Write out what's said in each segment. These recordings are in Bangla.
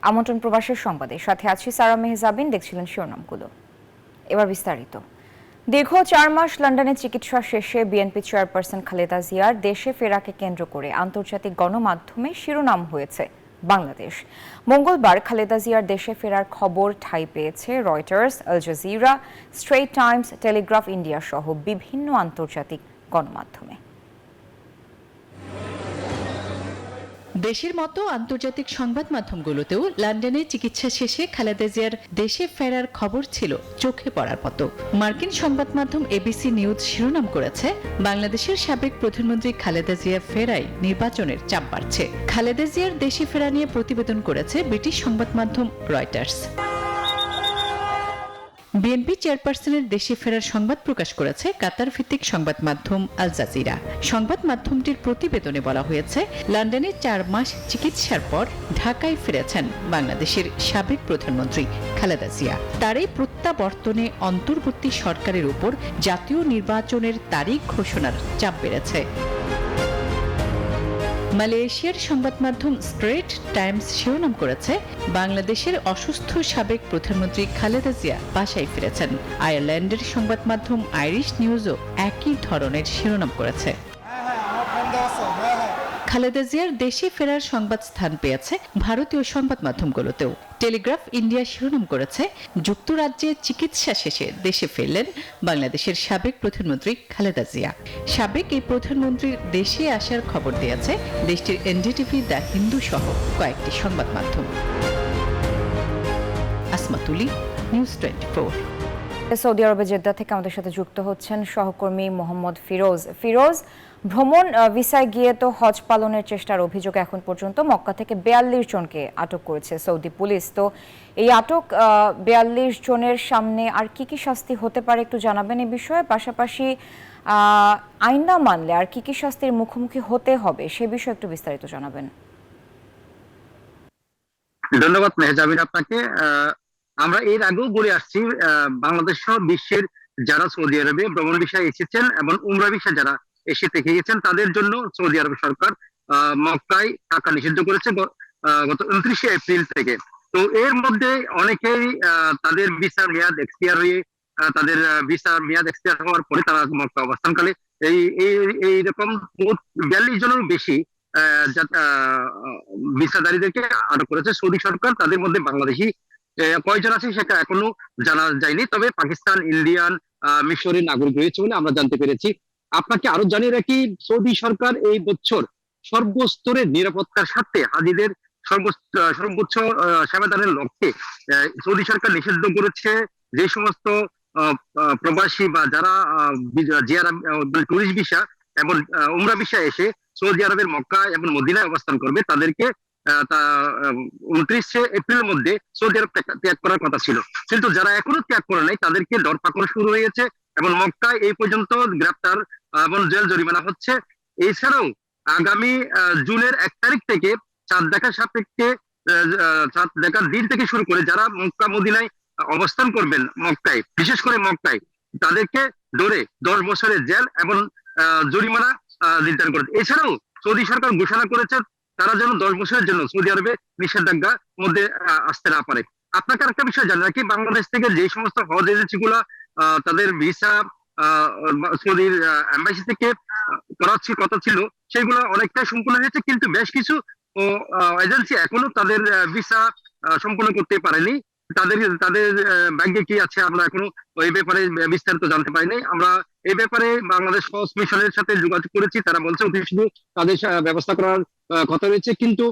আমন্ত্রণ প্রবাসের সংবাদে সাথে আছি সারা মেহজাবিন। দেখছিলেন শিরোনামগুলো, এবার বিস্তারিত। দীর্ঘ 4 মাস লন্ডনে চিকিৎসা শেষে বিএনপি চেয়ারপারসন খালেদা জিয়ার দেশে ফেরাকে কেন্দ্র করে আন্তর্জাতিক গণমাধ্যমে শিরোনাম হয়েছে বাংলাদেশ। মঙ্গলবার খালেদা জিয়ার দেশে ফেরার খবর ঠাঁই পেয়েছে Reuters, Al Jazeera, Straits Times, Telegraph India সহ বিভিন্ন আন্তর্জাতিক গণমাধ্যমে। দেশের মতো আন্তর্জাতিক সংবাদ মাধ্যমগুলোতেও লন্ডনে চিকিৎসা শেষে খালেদা জিয়ার দেশে ফেরার খবর ছিল চোখে পড়ার মতো। মার্কিন সংবাদ মাধ্যম এবিসি নিউজ শিরোনাম করেছে, বাংলাদেশের সাবেক প্রধানমন্ত্রী খালেদা জিয়া ফেরায় নির্বাচনের চাপ বাড়ছে। খালেদা জিয়ার দেশে ফেরা নিয়ে প্রতিবেদন করেছে ব্রিটিশ সংবাদ মাধ্যম রয়টার্স। বিএনপি চেয়ারপারসনের দেশে ফেরার সংবাদ প্রকাশ করেছে কাতার ভিত্তিক সংবাদ মাধ্যম আল জাজিরা। সংবাদ মাধ্যমটির প্রতিবেদনে বলা হয়েছে, লন্ডনে 4 মাস চিকিৎসার পর ঢাকায় ফিরেছেন বাংলাদেশের সাবেক প্রধানমন্ত্রী খালেদা জিয়া। তার এই প্রত্যাবর্তনে অন্তর্বর্তী সরকারের উপর জাতীয় নির্বাচনের তারিখ ঘোষণার চাপ বেড়েছে। মালয়েশিয়ার সংবাদ মাধ্যম স্ট্রেইট টাইমস শিরোনাম করেছে, বাংলাদেশের অসুস্থ সাবেক প্রধানমন্ত্রী খালেদা জিয়া বাসায় ফিরেছেন। আয়ারল্যান্ডের সংবাদ মাধ্যম আইরিশ নিউজও একই ধরনের শিরোনাম করেছে। খালেদা জিয়ার দেশে ফেরার সংবাদ স্থান পেয়েছে ভারতীয় সংবাদ মাধ্যমগুলোতেও। টেলিগ্রাফ ইন্ডিয়া শিরোনাম করেছে, যুক্তরাজ্যে চিকিৎসা শেষে দেশে ফিরলেন বাংলাদেশের সাবেক প্রধানমন্ত্রী খালেদা জিয়া। সাবেক এই প্রধানমন্ত্রীর দেশে আসার খবর দিয়েছে দেশটির এনডিটিভি, দ্য হিন্দু সহ কয়েকটি সংবাদ মাধ্যম। আসমা তুলি, নিউজ 24। সৌদি আরবে জেদ্দা থেকে আমাদের সাথে যুক্ত হচ্ছেন সহকর্মী মোহাম্মদ ফিরোজ। ফিরোজ, ভ্রমণ ভিসায় গিয়ে তো হজ পালনের চেষ্টার অভিযোগে এখন পর্যন্ত মক্কা থেকে 42 জনকে আটক করেছে সৌদি পুলিশ। তো এই আটক 42 জনের সামনে আর কি কি শাস্তি হতে পারে একটু জানাবেন এই বিষয়ে, পাশাপাশি আইন না মানলে আর কি কি শাস্তির মুখোমুখি হতে হবে সে বিষয়ে একটু বিস্তারিত জানাবেন। ধন্যবাদ মেহজাবিন আপনাকে। আমরা এর আগেও বলে আসছি, বাংলাদেশ সহ বিশ্বের যারা সৌদি আরবে ভ্রমণ বিষয়ে এসেছেন এবং উমরা বিষয়ে যারা এসে থেকে গেছেন তাদের জন্য সৌদি আরব সরকার মক্কায় থাকা নিষিদ্ধ করেছে গত 29শে এপ্রিল থেকে। তো এর মধ্যে অনেকেই তাদের ভিসার মেয়াদ এক্সপায়ার হয়ে তাদের ভিসার মেয়াদ এক্সপায়ার হওয়ার পরে তারা মক্কা অবস্থানকালে এই এইরকম 42 জনেরও বেশি ভিসাধারীদেরকে আটক করেছে সৌদি সরকার। তাদের মধ্যে বাংলাদেশি কয়জন আছে সেটা এখনো জানা যায়নি, তবে পাকিস্তান, ইন্ডিয়ান, মিশরের নাগরিক রয়েছে বলে আমরা জানতে পেরেছি। আপনাকে আরো জানিয়ে রাখি, সৌদি সরকার এই বছর সর্বস্তরের নিরাপত্তার স্বার্থে হাজিদের সর্বোচ্চ সেবাদানের লক্ষ্যে সৌদি সরকার নিষিদ্ধ করেছে যে সমস্ত প্রবাসী বা যারা টুরিস্ট ভিসা এবং উমরা ভিসা এসে সৌদি আরবের মক্কা এবং মদিনায় অবস্থান করবে তাদেরকে 29শে এপ্রিলের মধ্যে সৌদি আরব ত্যাগ করার কথা ছিল, কিন্তু যারা এখনো ত্যাগ করে নাই তাদেরকে ধরপাকড় শুরু হয়েছে এবং মক্কায় এই পর্যন্ত গ্রেপ্তার এবং জেল জরিমানা হচ্ছে। এছাড়াও আগামী জুনের 1 তারিখ থেকে চাঁদ দেখার সাপেক্ষে চাঁদ দেখার দিন থেকে শুরু করে যারা মক্কা মদিনায় অবস্থান করবেন, মক্কায় বিশেষ করে মক্কায়, তাদেরকে ধরে 10 বছরের জেল এবং জরিমানা নির্ধারণ করেছে। এছাড়াও সৌদি সরকার ঘোষণা করেছে তারা যেন 10 বছরের জন্য সৌদি আরবে নিষেধাজ্ঞার মধ্যে আসতে না পারে। আপনাকে আরেকটা বিষয় জানা রাখি, বাংলাদেশ থেকে যে সমস্ত হজ এজেন্সি গুলা তাদের ভিসা সৌদির এম্বাসি থেকে করাচ্ছি কথা ছিল সেগুলো অনেকটাই সম্পূর্ণ হয়েছে, কিন্তু বেশ কিছু এজেন্সি এখনো তাদের ভিসা সম্পূর্ণ করতে পারেনি। তাদের ব্যাংকে কি আছে আমরা এখনো এই ব্যাপারে বিস্তারিত জানতে পারিনি। আমরা এই ব্যাপারে বাংলাদেশ হজ মিশনের সাথে যোগাযোগ করেছি, তারা বলছে অতি শীঘ্র তাদের ব্যবস্থা করার কথা রয়েছে। কিন্তু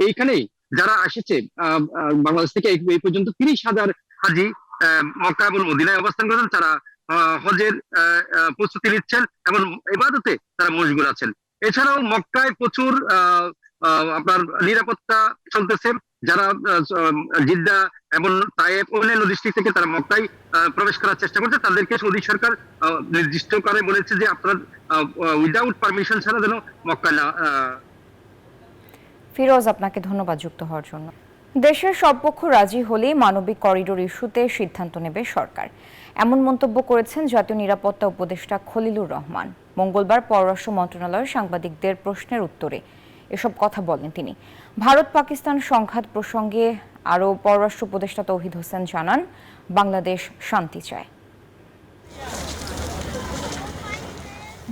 এইখানে যারা এসেছে বাংলাদেশ থেকে এই পর্যন্ত 30,000 হাজি মক্কা এবং মদিনায় অবস্থান করেন, তারা হজের প্রস্তুতি নিচ্ছেন এবং ইবাদতে তারা মশগুল আছেন। এছাড়াও মক্কায় প্রচুর আপনার নিরাপত্তা চলতেছে। যারা জিদ্দা এবং তায়েব অন্যান্য ডিস্ট্রিক্ট থেকে তারা মক্কায় প্রবেশ করার চেষ্টা করছে তাদেরকে সৌদি সরকার নির্দিষ্ট করে বলেছে যে আপনার উইদাউট পারমিশন ছাড়া যেন মক্কায় না। ফিরোজ, আপনাকে ধন্যবাদ যুক্ত হওয়ার জন্য। দেশের সব পক্ষ রাজি হলেই মানবিক করিডোর ইস্যুতে সিদ্ধান্ত নেবে সরকার, এমন মন্তব্য করেছেন জাতীয় নিরাপত্তা উপদেষ্টা খলিলুর রহমান। মঙ্গলবার পররাষ্ট্র মন্ত্রণালয়ের সাংবাদিকদের প্রশ্নের উত্তরে এসব কথা বলেন তিনি। ভারত পাকিস্তান সংঘাত প্রসঙ্গে আরও পররাষ্ট্র উপদেষ্টা তৌহিদ হোসেন জানান, বাংলাদেশ শান্তি চায়।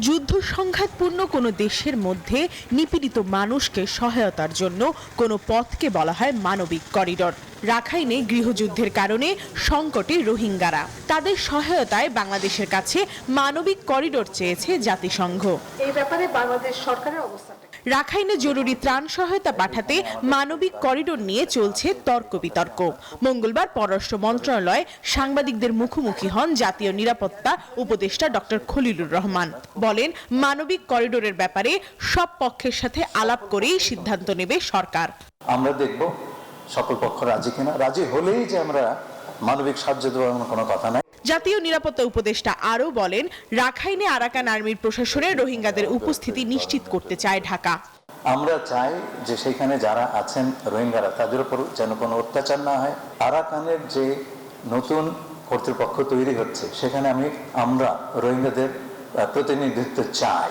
যুদ্ধ সংঘাতপূর্ণ কোনো দেশের মধ্যে নিপীড়িত মানুষকে সহায়তার জন্য কোনো পথকে বলা হয় মানবিক করিডোর। রাখাইনে গৃহযুদ্ধের কারণে সংকটে রোহিঙ্গারা, তাদের সহায়তায় বাংলাদেশের কাছে মানবিক করিডোর চেয়েছে জাতিসংঘ। এই ব্যাপারে বাংলাদেশ সরকারের অবস্থান। রাখাইনে জরুরি ত্রাণ সহায়তা পাঠাতে মানবিক করিডোর নিয়ে চলছে তর্ক বিতর্ক। মঙ্গলবার পররাষ্ট্র মন্ত্রণালয়ে সাংবাদিকদের মুখোমুখি হন জাতীয় নিরাপত্তা উপদেষ্টা ডক্টর খলিলুর রহমান। বলেন, মানবিক করিডোরের ব্যাপারে সব পক্ষের সাথে আলাপ করেই সিদ্ধান্ত নেবে সরকার। আমরা দেখব সকল পক্ষ রাজি কিনা, রাজি হলেই যে আমরা মানবিক সাহায্য দেওয়ার কোনো কথা নাই। জাতীয় নিরাপত্তা উপদেষ্টা আরও বলেন, রাখাইনে আরাকান আর্মির প্রশাসনে রোহিঙ্গাদের উপস্থিতি নিশ্চিত করতে চায় ঢাকা। আমরা চাই যে সেখানে যারা আছেন রোহিঙ্গারা, তাদের উপর যেন কোনো অত্যাচার না হয়। আরাকানের যে নতুন কর্তৃপক্ষ তৈরি হচ্ছে, সেখানে আমরা রোহিঙ্গাদের প্রতিনিধিত্ব চাই।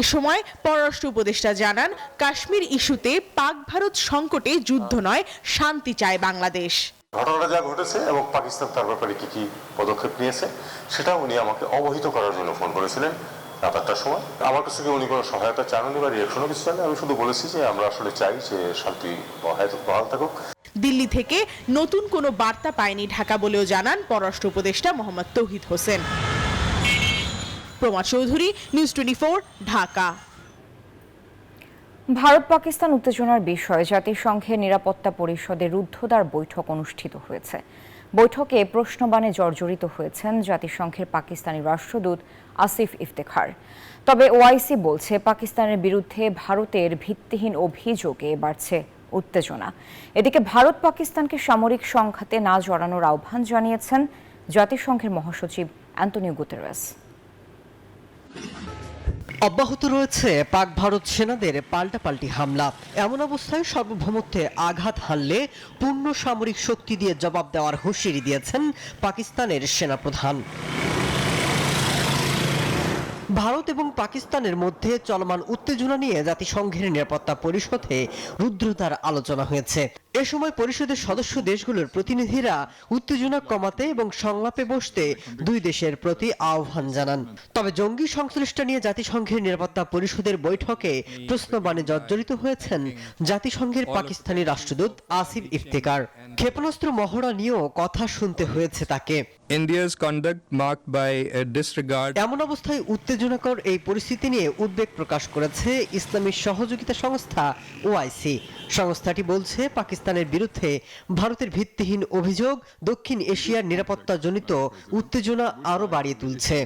এ সময় পররাষ্ট্র উপদেষ্টা জানান, কাশ্মীর ইস্যুতে পাক ভারত সংকটে যুদ্ধ নয়, শান্তি চায় বাংলাদেশ। ঘটনাটা যা ঘটেছে এবং পাকিস্তান তার ব্যাপারে কি কি পদক্ষেপ নিয়েছে সেটা উনি আমাকে অবহিত করার জন্য ফোন করেছিলেন রাত 8টার সময়। আমার কাছে উনি কোনো সহায়তা চাননি বা রিয়াকশনও কিছু চাননি। আমি শুধু বলেছি যে আমরা আসলে চাই যে শান্তি বহাল থাকুক। দিল্লি থেকে নতুন কোনো বার্তা পায়নি ঢাকা বলেও জানান পররাষ্ট্র উপদেষ্টা মোহাম্মদ তৌহিদ হোসেন। প্রমা চৌধুরী, নিউজ 24, ঢাকা। ভারত পাকিস্তান উত্তেজনার বিষয়ে জাতিসংঘের নিরাপত্তা পরিষদের রুদ্ধদ্বার বৈঠক অনুষ্ঠিত হয়েছে। বৈঠকে প্রশ্নবাণে জর্জরিত হয়েছেন জাতিসংঘের পাকিস্তানি রাষ্ট্রদূত আসিফ ইফতেখার। তবে ওআইসি বলছে, পাকিস্তানের বিরুদ্ধে ভারতের ভিত্তিহীন অভিযোগে বাড়ছে উত্তেজনা। এদিকে ভারত পাকিস্তানকে সামরিক সংঘাতে না জড়ানোর আহ্বান জানিয়েছেন জাতিসংঘের মহাসচিব অ্যান্টোনিও গুতেরেস। অব্যাহত রয়েছে পাক ভারত সেনাদের পাল্টাপাল্টি হামলা। এমন অবস্থায় সার্বভৌমত্বে আঘাত হানলে পূর্ণ সামরিক শক্তি দিয়ে জবাব দেওয়ার হুঁশিয়ারি দিয়েছেন পাকিস্তানের সেনাপ্রধান। ভারত এবং পাকিস্তানের মধ্যে চলমান উত্তেজনা নিয়ে জাতিসংঘের নিরাপত্তা পরিষদে রুদ্ধদ্বার আলোচনা হয়েছে। এ সময় পরিষদের সদস্য দেশগুলোর প্রতিনিধিরা উত্তেজনা কমাতে এবং সংলাপে বসতে দুই দেশের প্রতি আহ্বান জানান। তবে জঙ্গি সংশ্লিষ্ট নিয়ে জাতিসংঘের নিরাপত্তা পরিষদের বৈঠকে প্রশ্নবাণে জর্জরিত হয়েছেন জাতিসংঘের পাকিস্তানি রাষ্ট্রদূত আসিফ ইফতেখার। ক্ষেপণাস্ত্র মহড়া নিয়েও কথা শুনতে হয়েছে তাকে। India's conduct marked by a disregard. এমন অবস্থায় উত্তেজনাকর এই পরিস্থিতি নিয়ে উদ্বেগ প্রকাশ করেছে ইসলামী সহযোগিতা সংস্থা ওআইসি। সংস্থাটি বলছে, পাকিস্তানের বিরুদ্ধে ভারতের ভিত্তিহীন অভিযোগ দক্ষিণ এশিয়ার নিরাপত্তাজনিত উত্তেজনা আরও বাড়িয়ে তুলছে।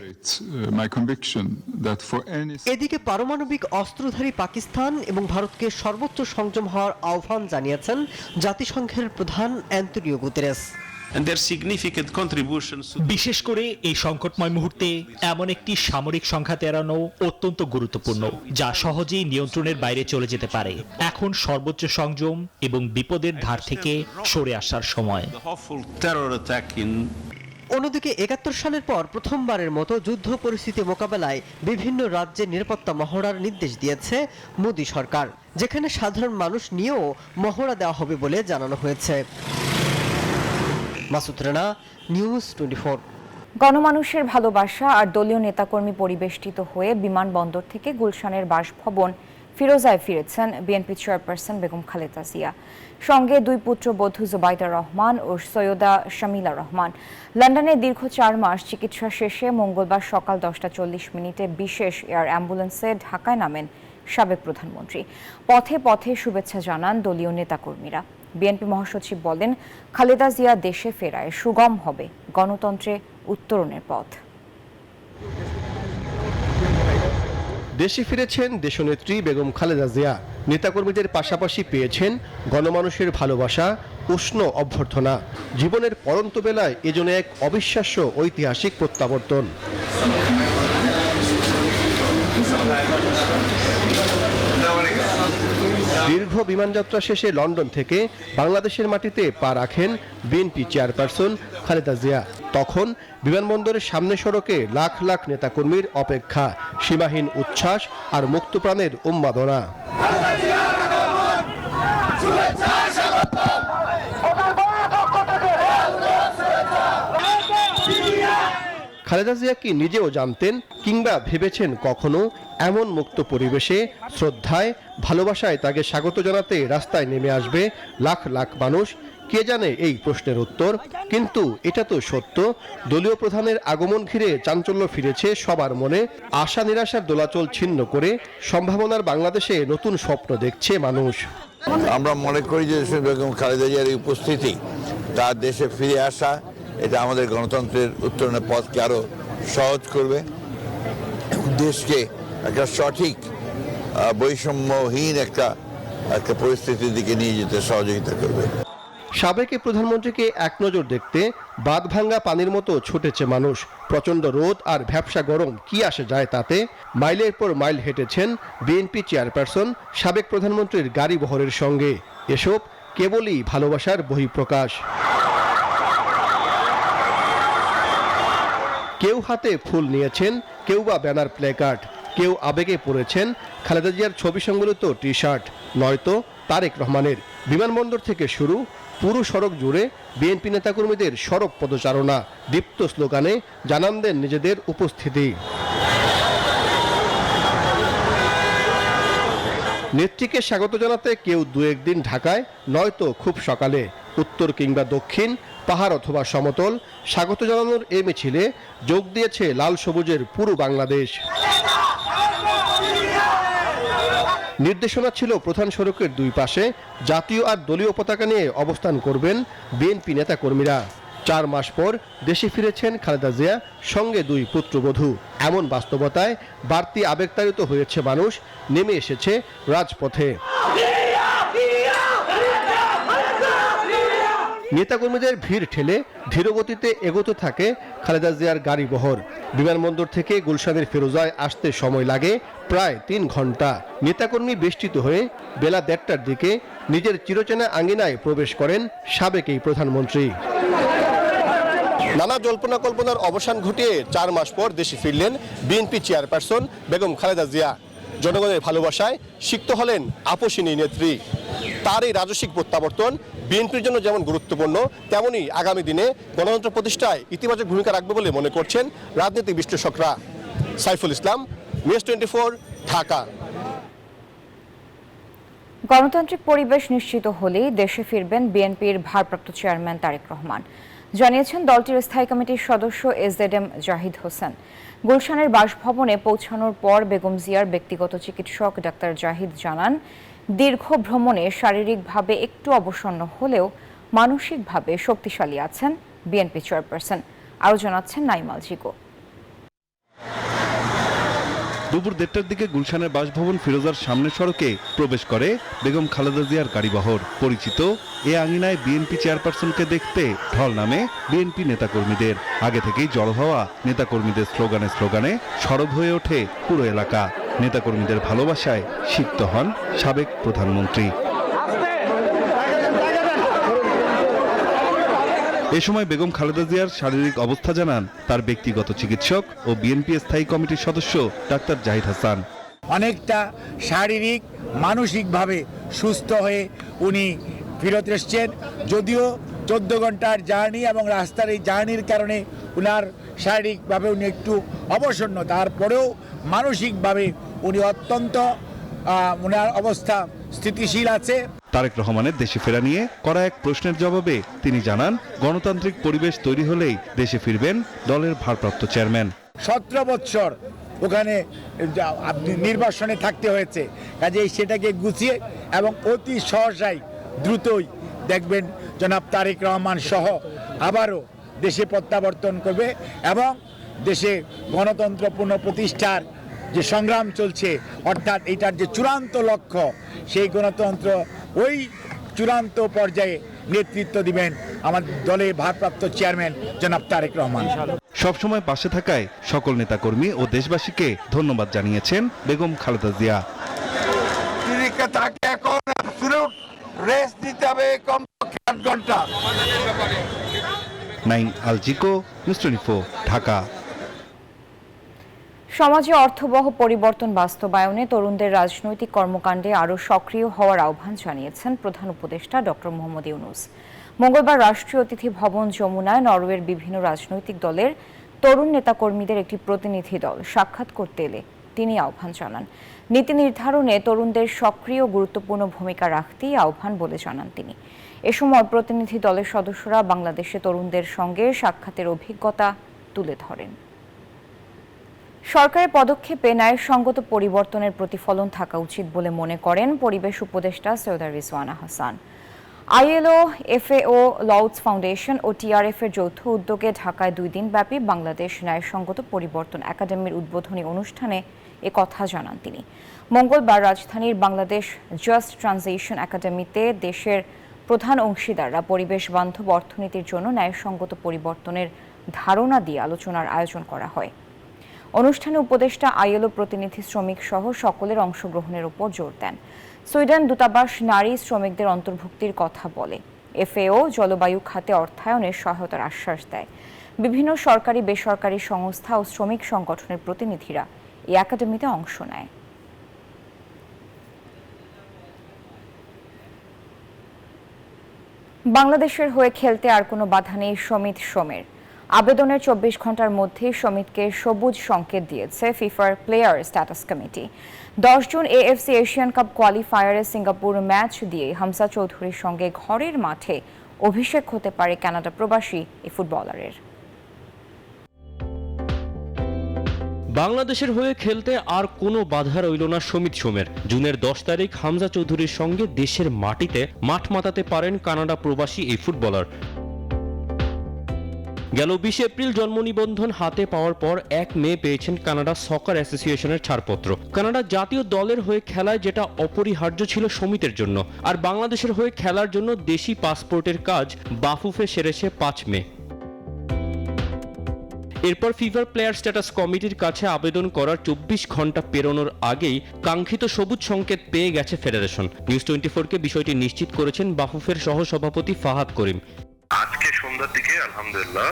এদিকে পারমাণবিক অস্ত্রধারী পাকিস্তান এবং ভারতকে সর্বোচ্চ সংযম হওয়ার আহ্বান জানিয়েছেন জাতিসংঘের প্রধান অ্যান্টোনিও গুতেরেস। বিশেষ করে এই সংকটময় মুহূর্তে এমন একটি সামরিক সংঘাত এড়ানো অত্যন্ত গুরুত্বপূর্ণ, যা সহজেই নিয়ন্ত্রণের বাইরে চলে যেতে পারে। এখন সর্বোচ্চ সংযম এবং বিপদের ধার থেকে সরে আসার সময়। অন্যদিকে ৭১ সালের পর প্রথমবারের মতো যুদ্ধ পরিস্থিতি মোকাবেলায় বিভিন্ন রাজ্যে নিরাপত্তা মহড়ার নির্দেশ দিয়েছে মোদী সরকার, যেখানে সাধারণ মানুষ নিয়েও মহড়া দেওয়া হবে বলে জানানো হয়েছে। মাসুদ রানা, নিউজ 24। গণমানুষের ভালোবাসা আর দলীয় নেতাকর্মী পরিবেষ্টিত হয়ে বিমানবন্দর থেকে গুলশানের বাসভবন ফিরোজায় ফিরেছেন বিএনপি চেয়ারপারসন বেগম খালেদা জিয়া। সঙ্গে দুই পুত্রবধূ জুবাইদা রহমান ও সৈয়দা শামিলা রহমান। লন্ডনে দীর্ঘ 4 মাস চিকিৎসা শেষে মঙ্গলবার সকাল 10টা 40 বিশেষ এয়ার অ্যাম্বুলেন্সে ঢাকায় নামেন সাবেক প্রধানমন্ত্রী। পথে পথে শুভেচ্ছা জানান দলীয় নেতাকর্মীরা। বিএনপি মহাসচিব বলেন, খালেদা জিয়া দেশে ফেরায় সুগম হবে গণতন্ত্রে উত্তরণের পথ। দেশে ফিরেছেন দেশনেত্রী বেগম খালেদা জিয়া। নেতাকর্মীদের পাশাপাশি পেয়েছেন গণমানুষের ভালোবাসা, উষ্ণ অভ্যর্থনা। জীবনের পরন্ত বেলায় এজন্য এক অবিশ্বাস্য ঐতিহাসিক প্রত্যাবর্তন। দীর্ঘ বিমানযাত্রা শেষে লন্ডন থেকে বাংলাদেশের মাটিতে পা রাখেন বিএনপি চেয়ারপারসন খালেদা জিয়া। তখন বিমানবন্দরের সামনে সড়কে লাখ লাখ নেতাকর্মীর অপেক্ষা, সীমাহীন উচ্ছ্বাস আর মুক্তপ্রাণের উন্মাদনা। খালেদা জিয়া কি নিজেও জানতেন কিংবা ভেবেছেন কখনো এমন মুক্ত পরিবেশে শ্রদ্ধায় ভালোবাসায় তাকে স্বাগত জানাতে রাস্তায় নেমে আসবে লাখ লাখ মানুষ? কে জানে এই প্রশ্নের উত্তর। কিন্তু এটা তো সত্য, দলীয় প্রধানের আগমন ঘিরে চাঞ্চল্য ফিরেছে সবার মনে। আশা নিরাশার দোলাচল ছিন্ন করে সম্ভাবনার বাংলাদেশে নতুন স্বপ্ন দেখছে মানুষ। আমরা মনে করি যে বেগম খালেদা জিয়ার এই উপস্থিতি, তার দেশে ফিরে আসা, এটা আমাদের গণতন্ত্রের উত্তরণের পথকে আরো সহজ করবে, দেশকে একটা সঠিক বৈষম্যহীন একটা পরিস্থিতির দিকে নিয়ে যেতে সহযোগিতা করবে। সাবেক প্রধানমন্ত্রীকে এক নজর দেখতে বাঁধভাঙ্গা পানির মতো ছুটেছে মানুষ। প্রচণ্ড রোদ আর ভ্যাপসা গরম, কি আসে যায় তাতে? মাইলের পর মাইল হেঁটেছেন বিএনপি চেয়ারপারসন সাবেক প্রধানমন্ত্রীর গাড়ি বহরের সঙ্গে। এসব কেবলই ভালোবাসার বহিঃপ্রকাশ। কেউ হাতে ফুল নিয়েছেন, কেউ বা ব্যানার প্লেকার্ড, কেউ আবেগে পড়েছেন খালেদা জিয়ার ছবি সংবলিত টি শার্ট, নয়তো তারেক রহমানের। বিমানবন্দর থেকে শুরু পুরো সড়ক জুড়ে বিএনপি নেতাকর্মীদের সড়ক পদচারণা, দীপ্ত স্লোগানে জানান দেন নিজেদের উপস্থিতি। নেত্রীকে স্বাগত জানাতে কেউ দু একদিন ঢাকায়, নয়তো খুব সকালে। উত্তর কিংবা দক্ষিণ, পাহাড় অথবা সমতল, স্বাগত জানানোর এ মিছিলে যোগ দিয়েছে লাল সবুজের পুরো বাংলাদেশ। নির্দেশনা ছিল প্রধান সড়কের দুই পাশে জাতীয় আর দলীয় পতাকা নিয়ে অবস্থান করবেন বিএনপি নেতাকর্মীরা। 4 মাস পর দেশে ফিরেছেন খালেদা জিয়া, সঙ্গে 2 পুত্রবধূ। এমন বাস্তবতায় বাড়তি আবেগতাড়িত হয়েছে মানুষ, নেমে এসেছে রাজপথে। নেতাকর্মীদের ভিড় ঠেলে ধীরগতিতে এগোতে থাকে খালেদা জিয়ার গাড়ি বহর। বিমানবন্দর থেকে গুলশানের ফিরোজায় আসতে সময় লাগে প্রায় 3 ঘন্টা। নেতাকর্মী বেষ্টিত হয়ে বেলা 1:30টার দিকে নিজের চিরচেনা আঙ্গিনায় প্রবেশ করেন সাবেক এই প্রধানমন্ত্রী। নানা জল্পনা কল্পনার অবসান ঘটিয়ে 4 মাস পর দেশে ফিরলেন বিএনপি চেয়ারপারসন বেগম খালেদা জিয়া। জনগণের ভালোবাসায় সিক্ত হলেন আপসিনী নেত্রী। তার এই রাজস্বিক প্রত্যাবর্তন বিএনপির জন্য যেমন গুরুত্বপূর্ণ, তেমনি আগামী দিনে গণতন্ত্র প্রতিষ্ঠায় ইতিবাচক ভূমিকা রাখবে বলে মনে করছেন রাজনৈতিক বিশ্লেষকরা। সাইফুল ইসলাম, নিউজ 24, ঢাকা। গণতান্ত্রিক পরিবেশ নিশ্চিত হলেই দেশে ফিরবেন বিএনপির ভারপ্রাপ্ত চেয়ারম্যান তারেক রহমান, জানিয়েছেন দলটির স্থায়ী কমিটির সদস্য এসজেডএম জাহিদ হোসেন। গুলশানের বাসভবনে পৌঁছানোর পর বেগম জিয়ার ব্যক্তিগত চিকিৎসক ডাক্তার জাহিদ জানান, দীর্ঘ ভ্রমণে শারীরিকভাবে একটু অবসন্ন হলেও মানসিকভাবে শক্তিশালী আছেন বিএনপি চেয়ারপারসন। আরও জানাচ্ছেন নাইমাল জিগো। দুপুর 1:30টার দিকে গুলশানের বাসভবন ফিরোজার সামনের সড়কে প্রবেশ করে বেগম খালেদা জিয়ার গাড়িবহর। পরিচিত এ আঙিনায় বিএনপি চেয়ারপারসনকে দেখতে ঢল নামে বিএনপি নেতাকর্মীদের। আগে থেকেই জড়ো হওয়া নেতাকর্মীদের স্লোগানে স্লোগানে সরব হয়ে ওঠে পুরো এলাকা। নেতাকর্মীদের ভালোবাসায় সিক্ত হন সাবেক প্রধানমন্ত্রী। এ সময় বেগম খালেদা জিয়ার শারীরিক অবস্থা জানান তার ব্যক্তিগত চিকিৎসক ও বিএনপি স্থায়ী কমিটির সদস্য ডাক্তার জাহিদ হাসান। অনেকটা শারীরিক মানসিকভাবে সুস্থ হয়ে উনি ফেরত এসছেন। যদিও 14 ঘন্টার জার্নি এবং রাস্তার এই জার্নির কারণে উনার শারীরিকভাবে উনি একটু অবসন্ন, তারপরেও মানসিকভাবে উনি অত্যন্ত উনার অবস্থা স্থিতিশীল আছে। তারেক রহমানের দেশে ফেরা নিয়ে করা এক প্রশ্নের জবাবে তিনি জানান, গণতান্ত্রিক পরিবেশ তৈরি হলেই দেশে ফিরবেন দলের ভারপ্রাপ্ত চেয়ারম্যান। 17 বৎসর ওখানে নির্বাসনে থাকতে হয়েছে, কাজেই সেটাকে গুছিয়ে এবং অতি সহসাই দ্রুতই দেখবেন জনাব তারেক রহমান সহ আবারও দেশে প্রত্যাবর্তন করবে এবং দেশে গণতন্ত্র পুনঃপ্রতিষ্ঠার যে সংগ্রাম চলছে, অর্থাৎ এটার যে চূড়ান্ত লক্ষ্য, সেই গণতন্ত্র ওই চূড়ান্ত পর্যায়ে নেতৃত্ব দিবেন আমার দলের ভারপ্রাপ্ত চেয়ারম্যান জনাব তারেক রহমান। সবসময় পাশে থাকায় সকল নেতাকর্মী ও দেশবাসীকে ধন্যবাদ জানিয়েছেন বেগম খালেদা জিয়া। রেস্ট দিতে হবে কমপক্ষে 8 ঘন্টা। নাইম আলজিকো, নিউজ 24, ঢাকা। সমাজে অর্থবহ পরিবর্তন বাস্তবায়নে তরুণদের রাজনৈতিক কর্মকাণ্ডে আরও সক্রিয় হওয়ার আহ্বান জানিয়েছেন প্রধান উপদেষ্টা ডক্টর মোহাম্মদ ইউনূস। মঙ্গলবার রাষ্ট্রীয় অতিথি ভবন যমুনায় নরওয়ের বিভিন্ন রাজনৈতিক দলের তরুণ নেতাকর্মীদের একটি প্রতিনিধি দল সাক্ষাৎ করতে এলে তিনি আহ্বান জানান। নীতি নির্ধারণে তরুণদের সক্রিয় গুরুত্বপূর্ণ ভূমিকা রাখতেই আহ্বান বলে জানান তিনি। এ সময় প্রতিনিধি দলের সদস্যরা বাংলাদেশে তরুণদের সঙ্গে সাক্ষাতের অভিজ্ঞতা তুলে ধরেন। সরকারের পদক্ষেপে ন্যায়সঙ্গত পরিবর্তনের প্রতিফলন থাকা উচিত বলে মনে করেন পরিবেশ উপদেষ্টা Syeda Rizwana Hasan. ILO, FAO, LOUDS Foundation ও টিআরএফ এর যৌথ উদ্যোগে ঢাকায় 2 দিনব্যাপী বাংলাদেশ ন্যায়সঙ্গত পরিবর্তন একাডেমির উদ্বোধনী অনুষ্ঠানে এ কথা জানান তিনি। মঙ্গলবার রাজধানীর বাংলাদেশ জাস্ট ট্রানজিশন একাডেমিতে দেশের প্রধান অংশীদাররা পরিবেশ বান্ধব অর্থনীতির জন্য ন্যায়সঙ্গত পরিবর্তনের ধারণা দিয়ে আলোচনার আয়োজন করা হয়। অনুষ্ঠানে উপদেষ্টা আইএলও প্রতিনিধি, শ্রমিক সহ সকলের অংশগ্রহণের উপর জোর দেন। সুইডেন দূতাবাস নারী শ্রমিকদের অন্তর্ভুক্তির কথা বলে। এফএও জলবায়ু খাতে অর্থায়নের সহায়তার আশ্বাস দেয়। বিভিন্ন সরকারি বেসরকারি সংস্থা ও শ্রমিক সংগঠনের প্রতিনিধিরা এই একাডেমিতে অংশ নেয়। বাংলাদেশের হয়ে খেলতে আর কোনো বাধা নেই সমিত সোমের। আবেদনের 24 ঘন্টার মধ্যে সমিতকে সবুজ সংকেত দিয়েছে ফিফার player status committee. 10 June AFC Asian Cup কোয়ালিফায়ারে সিঙ্গাপুর ম্যাচ দিয়ে হামজা চৌধুরীর সঙ্গে ঘরের মাঠে অভিষেক হতে পারে কানাডা প্রবাসী এই ফুটবলারের। বাংলাদেশের হয়ে খেলতে আর কোনো বাধা রইল না সমিত সোমের। জুনের 10 তারিখ হামজা চৌধুরীর সঙ্গে দেশের মাটিতে মাঠ মাতাতে পারেন কানাডা প্রবাসী এই ফুটবলার। গেল 20 এপ্রিল জন্ম নিবন্ধন হাতে পাওয়ার পর 1 মে পেয়েছেন কানাডা সকার অ্যাসোসিয়েশনের ছাড়পত্র। কানাডা জাতীয় দলের হয়ে খেলায় যেটা অপরিহার্য ছিল সমিতের জন্য, আর বাংলাদেশের হয়ে খেলার জন্য দেশি পাসপোর্টের কাজ বাফুফে সেরেছে 5 মে। এরপর ফিফার প্লেয়ার স্ট্যাটাস কমিটির কাছে আবেদন করার 24 ঘন্টা পেরোনোর আগেই কাঙ্ক্ষিত সবুজ সংকেত পেয়ে গেছে ফেডারেশন। নিউজ 24-কে বিষয়টি নিশ্চিত করেছেন বাফুফের সহসভাপতি ফাহাদ করিম। আজকে সন্ধ্যার দিকে আলহামদুলিল্লাহ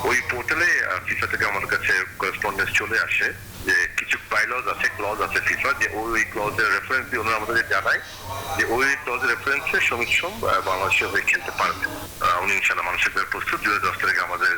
ওই পোর্টালে ফিফা থেকে আমাদের কাছে করেসপন্ডেন্স চলে আসে যে কিছু বাইলজ আছে, ক্লজ আছে ফিফা, যে ওই ক্লজের রেফারেন্স দিয়ে ওনারা আমাদের জানায় যে ওই ক্লজের রেফারেন্সে সমিত সোম বাংলাদেশে হয়ে খেলতে পারবে। উনি ইনশাআল্লাহ মানসিকভাবে প্রস্তুত। 2010 তারিখে আমাদের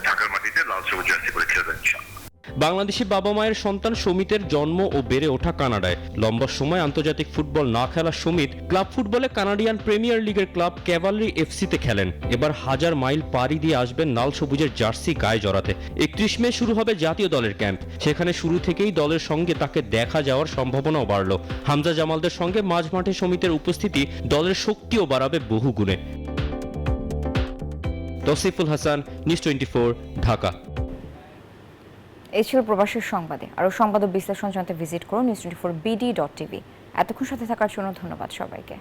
ঢাকার মাটিতে লাল সবুজ জার্সি করে খেলবেন ইনশাআল্লাহ। বাংলাদেশি বাবা মায়ের সন্তান সমিতের জন্ম ও বেড়ে ওঠা কানাডায়। লম্বা সময় আন্তর্জাতিক ফুটবল না খেলা সমিত ক্লাব ফুটবলে কানাডিয়ান প্রিমিয়ার লিগের ক্লাব ক্যাভালরি এফসিতে খেলেন। এবার 1000 মাইল পাড়ি দিয়ে আসবেন লাল সবুজের জার্সি গায়ে জড়াতে। 31 মে শুরু হবে জাতীয় দলের ক্যাম্প। সেখানে শুরু থেকেই দলের সঙ্গে তাকে দেখা যাওয়ার সম্ভাবনাও বাড়ল। হামজা জামালদের সঙ্গে মাঝ মাঠে সমিতের উপস্থিতি দলের শক্তিও বাড়াবে বহু গুণে। তৌসিফুল হাসান, নিউজ 24, ঢাকা। এই ছিল প্রবাসের সংবাদে। আরও সংবাদ ও বিশ্লেষণ জানতে ভিজিট করুন news24bd.tv। এতক্ষণ সাথে থাকার জন্য ধন্যবাদ সবাইকে।